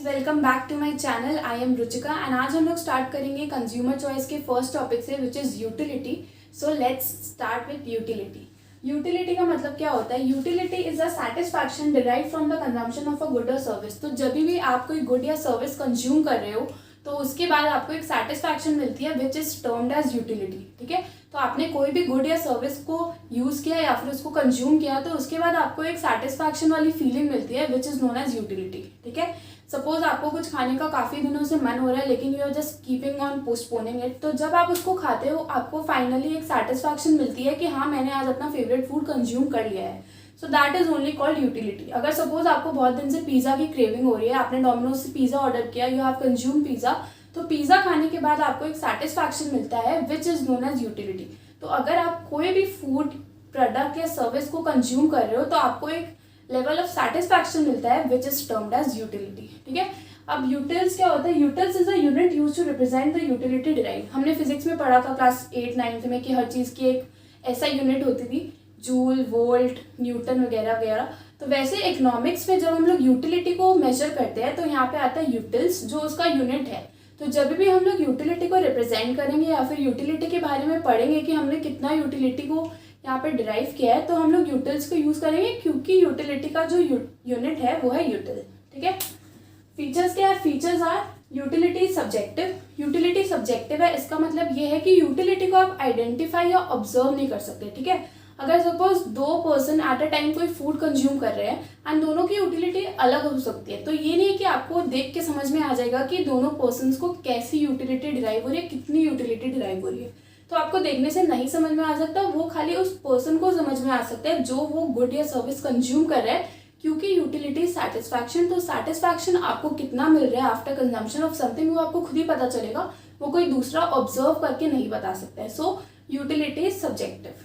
Welcome back to my channel. I am Ruchika and आज हम लोग स्टार्ट करेंगे कंज्यूमर चॉइस के फर्स्ट टॉपिक से which is utility. So let's start with utility. Utility का मतलब क्या होता है? Utility is a satisfaction derive from the consumption of a good or service. तो जब भी आप कोई गुड या सर्विस कंज्यूम कर रहे हो तो उसके बाद आपको एक सेटिस्फैक्शन मिलती है which is termed as utility. ठीक है, तो आपने कोई भी गुड या सर्विस को यूज किया या फिर उसको कंज्यूम किया तो उसके बाद आपको एक सेटिस्फैक्शन वाली फीलिंग मिलती है which is known as utility. ठीक है, सपोज आपको कुछ खाने का काफी दिनों से मन हो रहा है लेकिन you are just keeping on postponing it, तो जब आप उसको खाते हो आपको फाइनली एक सेटिस्फैक्शन मिलती है कि हाँ मैंने आज अपना फेवरेट फूड कंज्यूम कर लिया है। So that is only called utility. अगर सपोज आपको बहुत दिन से पिज्जा की क्रेविंग हो रही है, आपने डोमिनोज से पिज्जा ऑर्डर किया, यू हैव कंज्यूम पिज्जा, तो पिज्जा खाने के बाद आपको एक सेटिस्फैक्शन मिलता है which is known as utility. तो अगर आप कोई भी फूड प्रोडक्ट या सर्विस को कंज्यूम कर रहे हो तो आपको एक लेवल ऑफ सेटिस्फैक्शन मिलता है which is termed as utility. ठीक है, अब यूटिल्स क्या होता है? Utils is a unit use to represent the utility derive. हमने फिजिक्स में पढ़ा था क्लास 8-9 में कि हर चीज़ की एक ऐसा यूनिट होती थी, जूल, वोल्ट, न्यूटन वगैरह वगैरह। तो वैसे इकोनॉमिक्स में जब हम लोग यूटिलिटी को मेजर करते हैं तो यहाँ पे आता है यूटिल्स जो उसका यूनिट है। तो जब भी हम लोग यूटिलिटी को रिप्रेजेंट करेंगे या फिर यूटिलिटी के बारे में पढ़ेंगे कि हमने कितना यूटिलिटी को यहाँ पे डिराइव किया है तो हम लोग यूटिल्स को यूज करेंगे क्योंकि यूटिलिटी का जो यूनिट है वो है यूटिल। ठीक है, फीचर्स क्या है? Features are utility subjective. Utility subjective है, इसका मतलब ये है कि यूटिलिटी को आप आइडेंटिफाई या ऑब्जर्व नहीं कर सकते। ठीक है, अगर सपोज दो पर्सन एट अ टाइम कोई फूड कंज्यूम कर रहे हैं एंड दोनों की यूटिलिटी अलग हो सकती है, तो ये नहीं कि आपको देख के समझ में आ जाएगा कि दोनों पर्सन्स को कैसी यूटिलिटी डिराइव हो रही है, कितनी यूटिलिटी डिराइव हो रही है। तो आपको देखने से नहीं समझ में आ सकता, वो खाली उस पर्सन को समझ में आ सकता है जो वो गुड या सर्विस कंज्यूम कर रहा है, क्योंकि यूटिलिटी सेटिस्फैक्शन। तो सेटिस्फैक्शन आपको कितना मिल रहा है आफ्टर कंजम्पशन ऑफ समथिंग वो आपको खुद ही पता चलेगा, वो कोई दूसरा ऑब्जर्व करके नहीं बता सकता है। सो utility is subjective.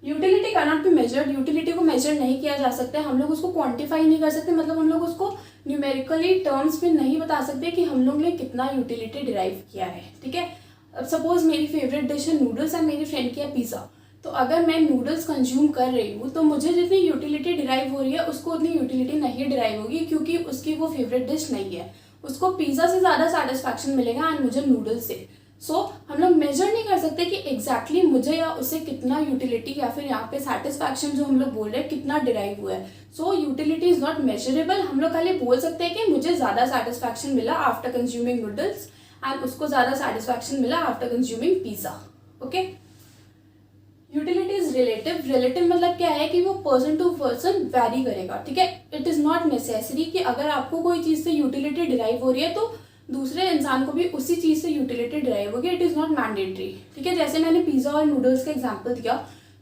Utility can not be measured. Utility को मेजर नहीं किया जा सकता है, हम लोग उसको क्वांटिफाई नहीं कर सकते, मतलब हम लोग उसको न्यूमेरिकली टर्म्स में नहीं बता सकते कि हम लोग ने कितना यूटिलिटी डिराइव किया है। ठीक है, अब सपोज मेरी फेवरेट डिश है नूडल्स एंड मेरी फ्रेंड की है पिज़्ज़ा, तो अगर मैं नूडल्स कंज्यूम कर रही हूँ तो मुझे जितनी यूटिलिटी डिराइव हो रही है उसको उतनी यूटिलिटी नहीं डिराइव होगी क्योंकि उसकी वो फेवरेट डिश नहीं है, उसको पिज़्ज़ा से ज़्यादा सेटिस्फैक्शन मिलेगा एंड मुझे नूडल्स से। सो हम लोग मेजर नहीं कर सकते कि एग्जैक्टली मुझे या उससे कितना यूटिलिटी या फिर यहाँ पे सेटिस्फैक्शन जो हम लोग बोल रहे हैं कितना डिराइव हुआ है। सो यूटिलिटी इज नॉट मेजरेबल। हम लोग खाली बोल सकते हैं कि मुझे ज़्यादा सेटिस्फैक्शन मिला आफ्टर कंज्यूमिंग नूडल्स एंड उसको ज़्यादा सेटिस्फैक्शन मिला after consuming pizza. Okay, utility is relative. Relative मतलब क्या है कि वो पर्सन टू पर्सन वैरी करेगा। ठीक है, इट इज़ नॉट नेसेसरी कि अगर आपको कोई चीज़ से यूटिलिटी डिराइव हो रही है तो दूसरे इंसान को भी उसी चीज़ से यूटिलिटी डिराइव होगी। It is not mandatory. ठीक है, जैसे मैंने पिज़्ज़ा और नूडल्स का एग्जांपल दिया,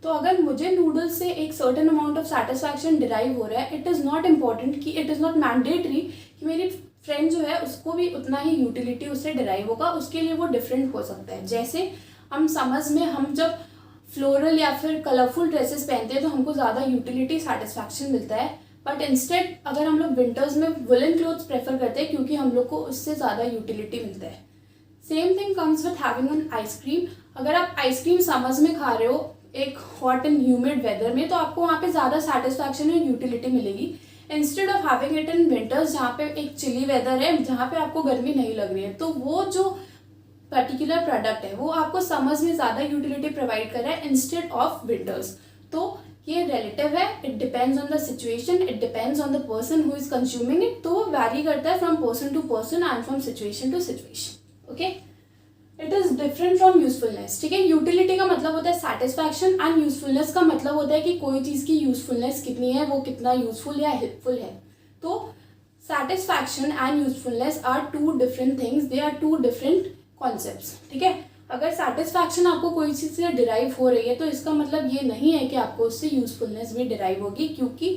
तो अगर मुझे नूडल्स से एक certain amount of satisfaction derive हो रहा है, इट इज़ नॉट इम्पॉर्टेंट कि इट इज़ नॉट मैंडेटरी कि मेरी फ्रेंड जो है उसको भी उतना ही यूटिलिटी उससे डिराइव होगा, उसके लिए वो डिफरेंट हो सकता है। जैसे हम समर्स में हम जब फ्लोरल या फिर कलरफुल ड्रेसेस पहनते हैं तो हमको ज़्यादा यूटिलिटी सेटिस्फैक्शन मिलता है, बट इंस्टेड अगर हम लोग विंटर्स में वुलन क्लोथ्स प्रेफर करते हैं क्योंकि हम लोग को उससे ज़्यादा यूटिलिटी मिलता है। Same thing comes with having an ice cream. अगर आप आइसक्रीम समर्स में खा रहे हो एक हॉट एंड ह्यूमिड वेदर में तो आपको वहाँ पे ज़्यादा सेटिस्फैक्शन एंड यूटिलिटी मिलेगी instead of having it in winters जहाँ पे एक चिली वेदर है, जहाँ पे आपको गर्मी नहीं लग रही है। तो वो जो पर्टिकुलर प्रोडक्ट है वो आपको समर्स में ज़्यादा यूटिलिटी प्रोवाइड कर रहा है इंस्टेड ऑफ विंटर्स। तो ये रिलेटिव है, it depends on the situation, it depends on the person who is consuming it. तो वैरी करता है from person to person and from situation to situation. Okay, it is different from usefulness. ठीक है, utility का मतलब होता है satisfaction and usefulness का मतलब होता है कि कोई चीज़ की यूजफुलनेस कितनी है, वो कितना यूजफुल या हेल्पफुल है। तो satisfaction and usefulness are two different things, they are two different concepts. ठीक है, अगर सेटिस्फैक्शन आपको कोई चीज़ से डिराइव हो रही है तो इसका मतलब ये नहीं है कि आपको उससे यूजफुलनेस भी डिराइव होगी, क्योंकि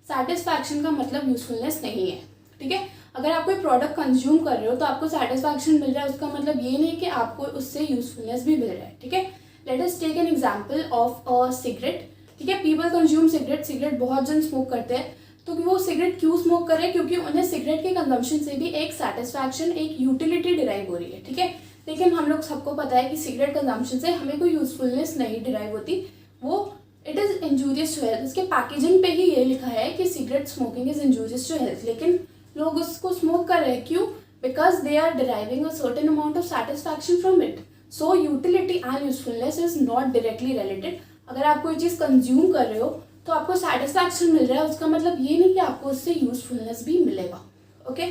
सेटिस्फैक्शन का मतलब यूजफुलनेस नहीं है। ठीक है, अगर आप कोई प्रोडक्ट कंज्यूम कर रहे हो तो आपको सेटिस्फैक्शन मिल रहा है, उसका मतलब ये नहीं कि आपको उससे यूजफुलनेस भी मिल रहा है। ठीक है, let us take an example of a cigarette. ठीक है, पीपल कंज्यूम सिगरेट, सिगरेट बहुत जन स्मोक करते हैं, तो वो सिगरेट क्यों स्मोक कर रहे हैं? क्योंकि उन्हें सिगरेट के कंजम्पशन से भी एक सेटिस्फैक्शन, एक यूटिलिटी डिराइव हो रही है। ठीक है, लेकिन हम लोग सबको पता है कि सिगरेट कंजम्पशन से हमें कोई यूजफुलनेस नहीं डिराइव होती, वो it is injurious to health. उसके पैकेजिंग पे ही ये लिखा है कि cigarette smoking is injurious to health, लेकिन लोग उसको स्मोक कर रहे हैं, क्यों? Because they are deriving a certain amount of satisfaction from it. So utility and usefulness is not directly related. अगर आप कोई चीज़ कंज्यूम कर रहे हो तो आपको सेटिस्फैक्शन मिल रहा है, उसका मतलब ये नहीं कि आपको उससे यूजफुलनेस भी मिलेगा. Okay.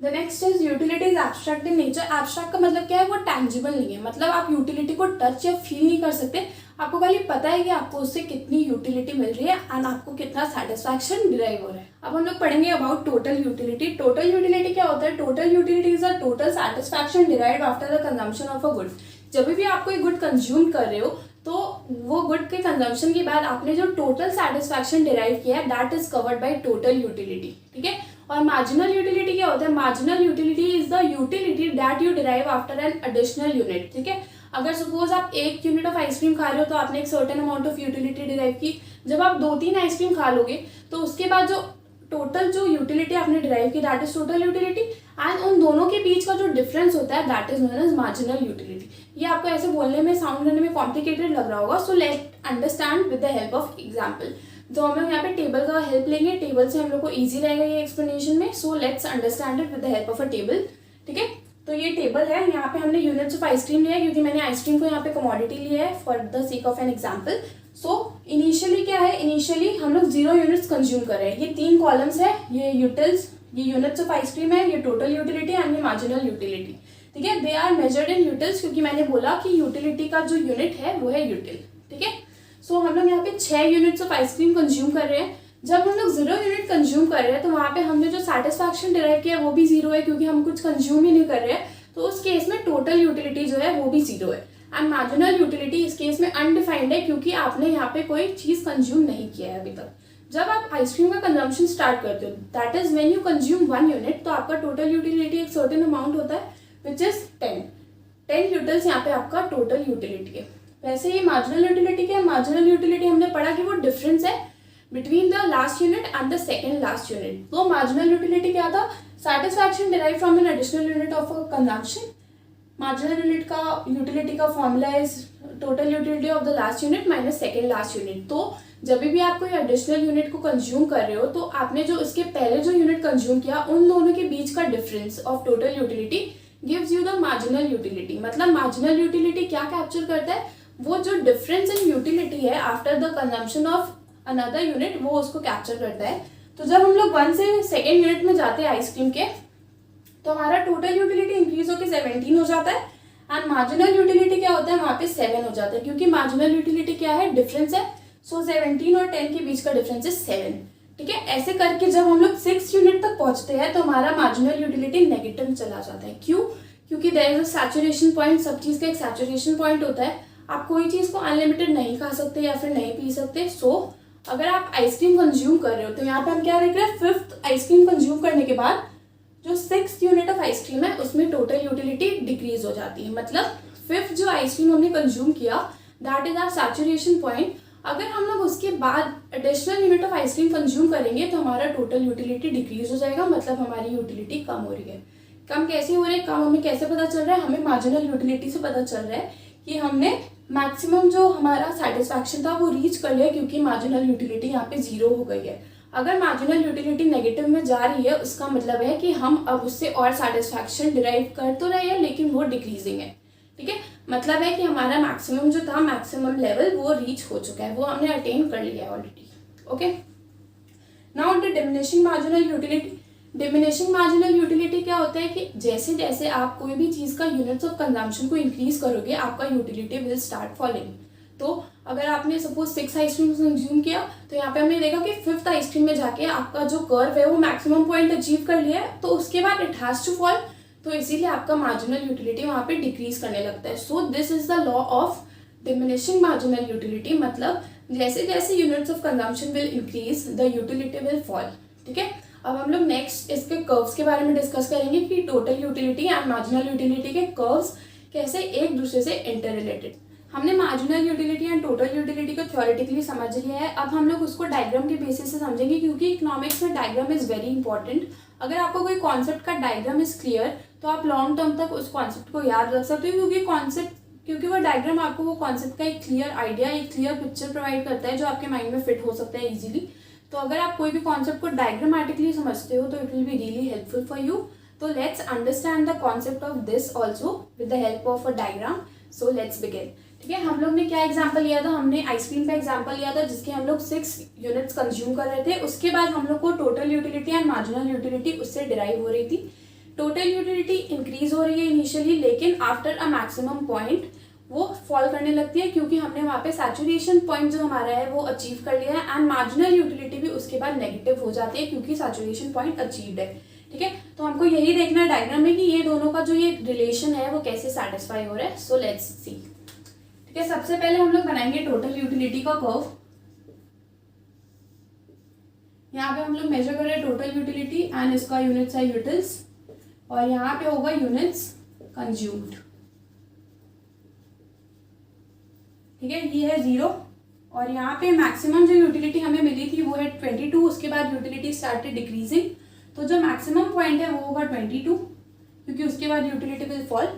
The next is utility is abstract in nature. Abstract का मतलब क्या है? वो टैंजिबल नहीं है, मतलब आप यूटिलिटी को टच या फील नहीं कर सकते. आपको खाली पता है कि आपको उससे कितनी यूटिलिटी मिल रही है एंड आपको कितना सेटिस्फैक्शन डिराइव हो रहा है. अब हम लोग पढ़ेंगे about total utility. Total utility क्या होता है? Total utility is a total satisfaction derived after the consumption of a good. जब भी आप कोई गुड कंज्यूम कर रहे हो तो वो गुड के कंजम्पशन के बाद आपने जो टोटल सेटिस्फैक्शन डिराइव किया है that is covered by total utility. ठीक है. और मार्जिनल यूटिलिटी क्या होता है? Marginal utility is the utility that you derive after an additional unit. ठीक है. अगर सपोज आप 1 यूनिट ऑफ आइसक्रीम खा रहे हो तो आपने एक certain amount of utility derive की. जब आप 2-3 आइसक्रीम खा लोगे तो उसके बाद जो टोटल जो यूटिलिटी आपने डिराइव की that is total utility. And उन दोनों के बीच का जो डिफरेंस होता है that is known as marginal utility. ये आपको ऐसे बोलने में, साउंड करने में कॉम्प्लिकेटेड लग रहा होगा. So let understand with the help of example. तो हम लोग यहाँ पे टेबल का हेल्प लेंगे. टेबल से हम लोग को ईजी रहेगा ये एक्सप्लेनेशन में. So let's understand it with the help of a table. ठीक है. तो ये टेबल है. यहाँ पे हमने यूनिट्स ऑफ आइसक्रीम लिया है क्योंकि मैंने आइसक्रीम को यहाँ पे कमोडिटी लिया है for the sake of an example. So initially क्या है? इनिशियली हम लोग 0 यूनिट्स कंज्यूम कर रहे हैं. ये 3 कॉलम्स है. ये यूटिल्स, ये यूनिट्स ऑफ आइसक्रीम है, ये टोटल यूटिलिटी एंड ये मार्जिनल यूटिलिटी. ठीक है. They are measured in utils क्योंकि मैंने बोला कि यूटिलिटी का जो यूनिट है वो है यूटिल. ठीक है. सो हम लोग यहाँ पे 6 यूनिट्स ऑफ आइसक्रीम कंज्यूम कर रहे हैं. जब हम लोग 0 यूनिट कंज्यूम कर रहे हैं तो वहाँ पे हमने जो सेटिस्फैक्शन डिराइव किया है वो भी 0 है क्योंकि हम कुछ कंज्यूम ही नहीं कर रहे हैं. तो उस केस में टोटल यूटिलिटी जो है वो भी 0 है. एंड मार्जिनल यूटिलिटी इस केस में अनडिफाइंड है क्योंकि आपने यहाँ पे कोई चीज़ कंज्यूम नहीं किया है अभी तक. जब आप आइसक्रीम का कंजम्पशन स्टार्ट करते हो that is when you consume 1 unit तो आपका टोटल यूटिलिटी एक सर्टेन अमाउंट होता है विच इज 10 यूटिल्स यहाँ पे आपका टोटल यूटिलिटी है. वैसे ये मार्जिनल यूटिलिटी क्या है? मार्जिनल यूटिलिटी हमने पढ़ा कि वो डिफरेंस है between the last unit and the second last unit. तो मार्जिनल यूटिलिटी क्या था? Satisfaction derive from an additional unit of consumption. Marginal unit का यूटिलिटी का formula is total utility of the last unit minus second last unit. तो जब भी आप कोई एडिशनल यूनिट को कंज्यूम कर रहे हो तो आपने जो इसके पहले जो यूनिट कंज्यूम किया उन दोनों के बीच का difference of total utility gives you the marginal utility. मतलब मार्जिनल यूटिलिटी क्या कैप्चर करता है? वो जो डिफरेंस इन यूटिलिटी है after the consumption of another unit वो उसको कैप्चर करता है. तो जब हम लोग 1 से सेकेंड यूनिट में जाते हैं आइसक्रीम के तो हमारा टोटल यूटिलिटी इंक्रीज होकर 17 हो जाता है एंड मार्जिनल यूटिलिटी क्या होता है? वहाँ पे 7 हो जाता है क्योंकि मार्जिनल यूटिलिटी क्या है? डिफरेंस है. सो 17 और 10 के बीच का डिफरेंस इज 7. ठीक है. ऐसे करके जब हम लोग 6 यूनिट तक पहुँचते हैं तो हमारा मार्जिनल यूटिलिटी नेगेटिव में चला जाता है. क्यों? क्योंकि there is a saturation point. सब चीज़ का एक सैचुरेशन पॉइंट होता है. आप कोई चीज़ को अनलिमिटेड नहीं खा सकते या फिर नहीं पी सकते. सो अगर आप आइसक्रीम कंज्यूम कर रहे हो तो यहाँ पे हम क्या देख रहे हैं? 5th आइसक्रीम कंज्यूम करने के बाद जो 6th यूनिट ऑफ आइसक्रीम है उसमें टोटल यूटिलिटी डिक्रीज हो जाती है. मतलब 5th जो आइसक्रीम हमने कंज्यूम किया that is our saturation point. अगर हम लोग उसके बाद additional unit of ice cream consume करेंगे तो हमारा टोटल यूटिलिटी डिक्रीज हो जाएगा. मतलब हमारी यूटिलिटी कम हो रही है. कम कैसे हो रही है? कम हमें कैसे पता चल रहा है? हमें मार्जिनल यूटिलिटी से पता चल रहा है कि हमने मैक्सिमम जो हमारा सेटिस्फैक्शन था वो रीच कर लिया क्योंकि मार्जिनल यूटिलिटी यहाँ पे 0 हो गई है. अगर मार्जिनल यूटिलिटी नेगेटिव में जा रही है उसका मतलब है कि हम अब उससे और सेटिस्फैक्शन डिराइव कर तो रहे हैं लेकिन वो डिक्रीजिंग है. ठीक है. मतलब है कि हमारा मैक्सिमम जो था, मैक्सिमम लेवल वो रीच हो चुका है, वो हमने अटेन कर लिया है already. Okay. Now the diminishing marginal utility. Diminishing marginal utility क्या होता है कि जैसे जैसे आप कोई भी चीज़ का यूनिट्स ऑफ कंजम्पशन को इंक्रीज करोगे आपका यूटिलिटी विल स्टार्ट फॉलिंग. तो अगर आपने सपोज 6 आइसक्रीम कंज्यूम किया तो यहाँ पे हमने देखा कि 5th आइसक्रीम में जाके आपका जो कर्व है वो मैक्सिमम पॉइंट अचीव कर लिया है. तो उसके बाद इट हैज़ टू फॉल. तो इसीलिए आपका मार्जिनल यूटिलिटी वहाँ पे डिक्रीज करने लगता है. So this is the law of diminishing marginal utility. मतलब जैसे जैसे units of consumption will increase the utility will fall. ठीक है. अब हम लोग नेक्स्ट इसके कर्व्स के बारे में डिस्कस करेंगे कि total utility and marginal utility के कर्व्स कैसे एक दूसरे से इंटर रिलेटेड. हमने marginal utility and total utility को थ्योरेटिकली समझ लिया है. अब हम लोग उसको डायग्राम के बेसिस से समझेंगे क्योंकि इकोनॉमिक्स में डायग्राम इज वेरी इंपॉर्टेंट. अगर आपको कोई कॉन्सेप्ट का डायग्राम इज क्लियर तो आप लॉन्ग टर्म तक उस कॉन्सेप्ट को याद रख सकते हो क्योंकि वो डायग्राम आपको वो कॉन्सेप्ट का एक क्लियर आइडिया, एक क्लियर पिक्चर प्रोवाइड करता है जो आपके माइंड में फिट हो सकता है इजीली. तो अगर आप कोई भी कॉन्सेप्ट को डायग्रामेटिकली समझते हो तो it will be really helpful for you. तो let's understand the concept of this also with the help of a diagram. So let's begin. ठीक है, हम लोग ने क्या एग्जाम्पल लिया था, हमने आइसक्रीम का एग्जाम्पल लिया था जिसके हम लोग 6 यूनिट्स कंज्यूम कर रहे थे. उसके बाद हम लोग को total utility and marginal utility उससे डिराइव हो रही थी. टोटल यूटिलिटी इंक्रीज हो रही है इनिशियली, लेकिन आफ्टर अ मैक्सिमम पॉइंट वो फॉल करने लगती है क्योंकि हमने वहाँ पे सैचुरेशन पॉइंट जो हमारा है वो अचीव कर लिया है. एंड मार्जिनल यूटिलिटी भी उसके बाद नेगेटिव हो जाती है क्योंकि सैचुरेशन पॉइंट अचीव्ड है. ठीक है, तो हमको यही देखना है डायग्राम में कि ये दोनों का जो ये रिलेशन है वो कैसे सेटिस्फाई हो रहा है. So let's see. ठीक है, सबसे पहले हम लोग बनाएंगे टोटल यूटिलिटी का कर्व. यहाँ पे हम लोग मेजर कर रहे हैं टोटल यूटिलिटी एंड इसका यूनिट्स है यूटिल्स और यहाँ पे होगा यूनिट्स कंज्यूम्ड. ठीक है, ये है 0 और यहाँ पे मैक्सिमम जो यूटिलिटी हमें मिली थी वो है 22. उसके बाद यूटिलिटी स्टार्टेड डिक्रीजिंग, तो जो मैक्सिमम पॉइंट है वो होगा 22 क्योंकि उसके बाद यूटिलिटी विल फॉल.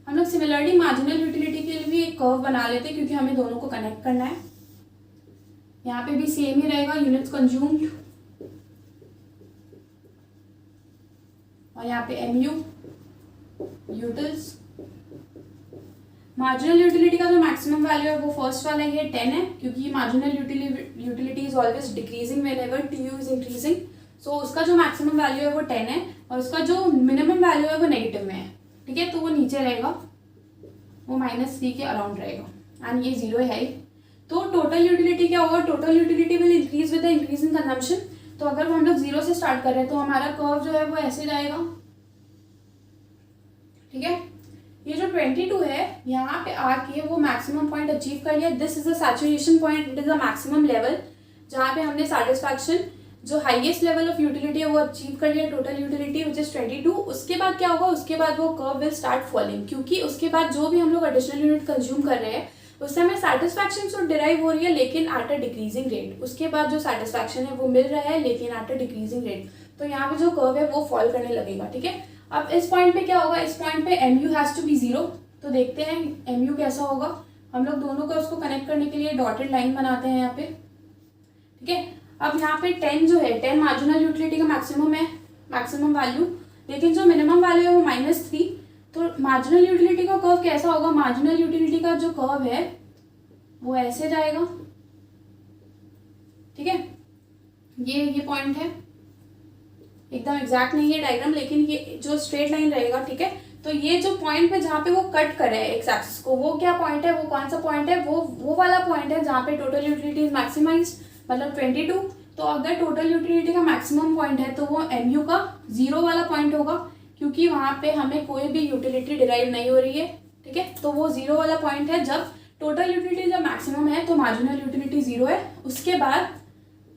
हम लोग सिमिलरली मार्जिनल यूटिलिटी के लिए भी एक कर्व बना लेते हैं क्योंकि हमें दोनों को कनेक्ट करना है. यहाँ पे भी सेम ही रहेगा, यूनिट्स कंज्यूम्ड और यहाँ पे MU यूटिल्स. मार्जिनल यूटिलिटी का जो मैक्सिमम वैल्यू है वो फर्स्ट वाला ये 10 है क्योंकि marginal utility is always decreasing whenever TU is increasing. So उसका जो मैक्सिमम वैल्यू है वो 10 है और उसका जो मिनिमम वैल्यू है वो नेगेटिव में है. ठीक है, तो वो नीचे रहेगा, वो -3 के अराउंड रहेगा एंड ये 0 है. तो टोटल यूटिलिटी क्या होगा, total utility will increase with the increase in consumption. तो अगर हम लोग 0 से स्टार्ट कर रहे हैं तो हमारा कर्व जो है वो ऐसे जाएगा. ठीक है, ये जो 22 है यहाँ पे आके वो मैक्सिमम पॉइंट अचीव कर लिया. This is the saturation point, it is the maximum level जहाँ पे हमने सेटिस्फैक्शन जो हाईएस्ट लेवल ऑफ यूटिलिटी है वो अचीव कर लिया, टोटल यूटिलिटी विच इज 22. उसके बाद क्या होगा, उसके बाद वो कर्व विल स्टार्ट फॉलिंग क्योंकि उसके बाद जो भी हम लोग एडिशनल यूनिट कंज्यूम कर रहे हैं उससे हमें सेटिस्फैक्शन तो डिराइव हो रही है लेकिन एट अ डिक्रीजिंग रेट. उसके बाद जो सेटिस्फैक्शन है वो मिल रहा है लेकिन एट अ डिक्रीजिंग रेट. तो यहाँ पे जो कर्व है वो फॉल करने लगेगा. ठीक है, अब इस पॉइंट पे क्या होगा, इस पॉइंट पे MU हैज टू बी 0. तो देखते हैं MU कैसा होगा. हम लोग दोनों को उसको कनेक्ट करने के लिए डॉटेड लाइन बनाते हैं यहाँ पे. ठीक है, अब यहाँ पे 10 जो है 10 मार्जिनल यूटिलिटी का मैक्सिमम है, मैक्सिमम वैल्यू, लेकिन जो मिनिमम वैल्यू है वो -3. तो मार्जिनल यूटिलिटी का कर्व कैसा होगा, मार्जिनल यूटिलिटी का जो कर्व है वो ऐसे जाएगा. ठीक है, ये पॉइंट है, एकदम एग्जैक्ट नहीं है डायग्राम लेकिन ये जो स्ट्रेट लाइन रहेगा. ठीक है, तो ये जो पॉइंट पे जहाँ पे वो कट करे एक्स एक्सिस को, वो क्या पॉइंट है, वो कौन सा पॉइंट है, वो वाला पॉइंट है जहाँ पे टोटल यूटिलिटी इज मैक्सिमाइज, मतलब 22. तो अगर टोटल यूटिलिटी का मैक्सिमम पॉइंट है तो वो MU का 0 वाला पॉइंट होगा क्योंकि वहाँ पे हमें कोई भी यूटिलिटी डिराइव नहीं हो रही है. ठीक है, तो वो 0 वाला पॉइंट है. जब टोटल यूटिलिटी जब मैक्सिमम है तो मार्जिनल यूटिलिटी 0 है. उसके बाद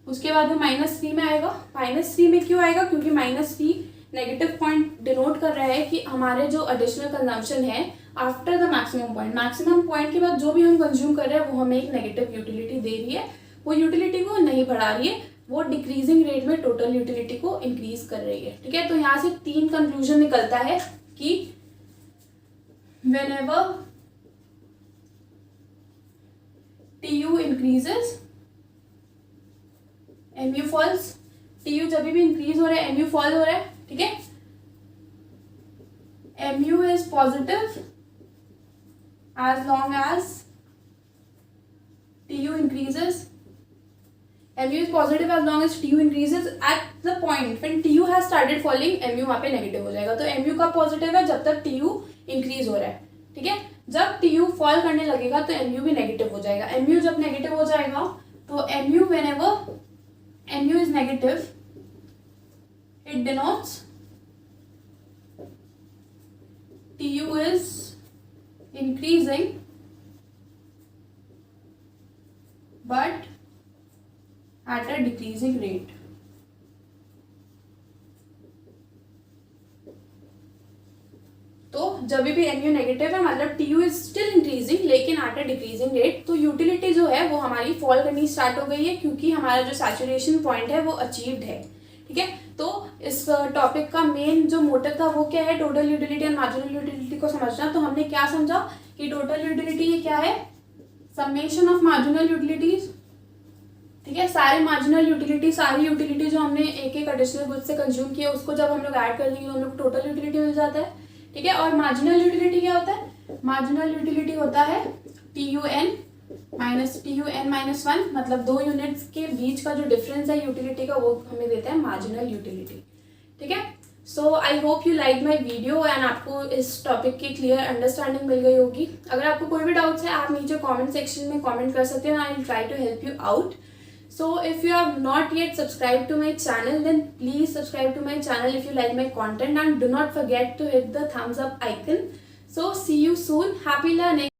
वो -3 में आएगा. -3 में क्यों आएगा, क्योंकि -3 नेगेटिव पॉइंट डिनोट कर रहा है कि हमारे जो एडिशनल कंजम्पशन है after the maximum point, maximum point के बाद जो भी हम कंज्यूम कर रहे हैं वो हमें एक नेगेटिव यूटिलिटी दे रही है. वो यूटिलिटी को नहीं बढ़ा रही है, वो डिक्रीजिंग रेट में टोटल यूटिलिटी को इंक्रीज कर रही है. ठीक है, तो यहाँ से 3 कंक्लूजन निकलता है कि whenever TU increases MU falls. TU जब भी इंक्रीज हो रहा है MU फॉल हो रहा है. ठीक है, MU is positive as long as TU increases. MU is positive as long as TU increases. At the point when TU has started falling, MU वहाँ पे नेगेटिव हो जाएगा. तो MU का पॉजिटिव है जब तक TU इंक्रीज हो रहा है. ठीक है, जब TU फॉल करने लगेगा तो MU भी नेगेटिव हो जाएगा. MU जब नेगेटिव हो जाएगा तो MU whenever MU is negative, it denotes TU is increasing but at a decreasing rate. तो जब भी MU नेगेटिव है मतलब TU इज स्टिल इंक्रीजिंग लेकिन एट अ डिक्रीजिंग रेट. तो यूटिलिटी जो है वो हमारी फॉल करनी स्टार्ट हो गई है क्योंकि हमारा जो सैचुरेशन पॉइंट है वो अचीव्ड है. ठीक है, तो इस टॉपिक का मेन जो मोटिव था वो क्या है, total utility and marginal utility को समझना. तो हमने क्या समझा कि टोटल यूटिलिटी ये क्या है, समेशन ऑफ मार्जिनल यूटिलिटीज ठीक है। सारे मार्जिनल यूटिलिटी, सारी यूटिलिटी जो हमने एक एक एडिशनल गुड से कंज्यूम किया उसको जब हम लोग ऐड कर देंगे तो हम लोग टोटल यूटिलिटी मिल जाता है। ठीक है। और मार्जिनल यूटिलिटी क्या होता है? मार्जिनल यूटिलिटी होता है TUN माइनस 1, मतलब 2 यूनिट्स के बीच का जो डिफरेंस है यूटिलिटी का वो हमें देता है मार्जिनल यूटिलिटी। ठीक है। So I hope you like my video and आपको इस टॉपिक की क्लियर अंडरस्टैंडिंग मिल गई होगी। अगर आपको कोई भी डाउट्स है आप नीचे कमेंट सेक्शन में कमेंट कर सकते हैं, I will try to help you out. So if you have not yet subscribed to my channel, then please subscribe to my channel if you like my content, and do not forget to hit the thumbs up icon. So see you soon. Happy learning.